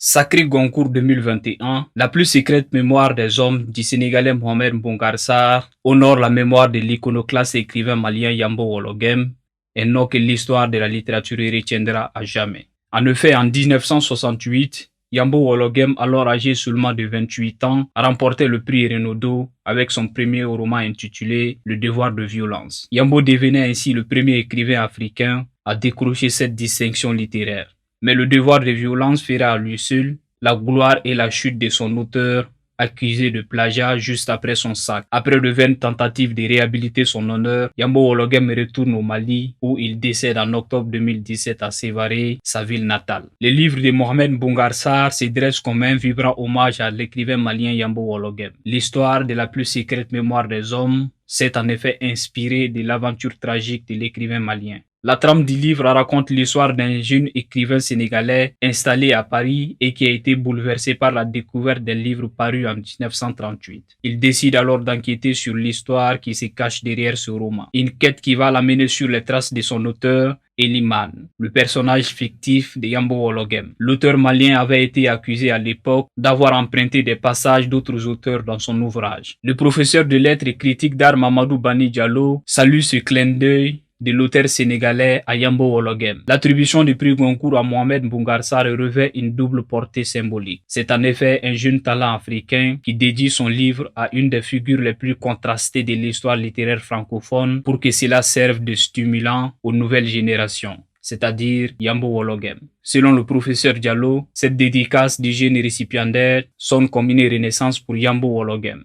Sacré Goncourt 2021, la plus secrète mémoire des hommes du Sénégalais Mohamed Mbougar Sarr honore la mémoire de l'iconoclaste écrivain malien Yambo Wologem, un nom que l'histoire de la littérature retiendra à jamais. En effet, en 1968, Yambo Wologem, alors âgé seulement de 28 ans, a remporté le prix Renaudot avec son premier roman intitulé Le devoir de violence. Yambo devenait ainsi le premier écrivain africain à décrocher cette distinction littéraire. Mais le devoir de violence fera à lui seul la gloire et la chute de son auteur accusé de plagiat juste après son sac. Après de vaines tentatives de réhabiliter son honneur, Yambo Wologem retourne au Mali où il décède en octobre 2017 à Sévaré, sa ville natale. Le livre de Mohamed Mbougar Sarr se dresse comme un vibrant hommage à l'écrivain malien Yambo Wologem. L'histoire de la plus secrète mémoire des hommes s'est en effet inspirée de l'aventure tragique de l'écrivain malien. La trame du livre raconte l'histoire d'un jeune écrivain sénégalais installé à Paris et qui a été bouleversé par la découverte d'un livre paru en 1938. Il décide alors d'enquêter sur l'histoire qui se cache derrière ce roman. Une quête qui va l'amener sur les traces de son auteur, Eliman, le personnage fictif de Yambo Wologem. L'auteur malien avait été accusé à l'époque d'avoir emprunté des passages d'autres auteurs dans son ouvrage. Le professeur de lettres et critique d'art Mamadou Bani Diallo salue ce clin d'œil de l'auteur sénégalais à Yambo Wologem. L'attribution du prix Goncourt à Mohamed Mbougar Sarr revêt une double portée symbolique. C'est en effet un jeune talent africain qui dédie son livre à une des figures les plus contrastées de l'histoire littéraire francophone pour que cela serve de stimulant aux nouvelles générations, c'est-à-dire Yambo Wologem. Selon le professeur Diallo, cette dédicace du jeune récipiendaire sonne comme une renaissance pour Yambo Wologem.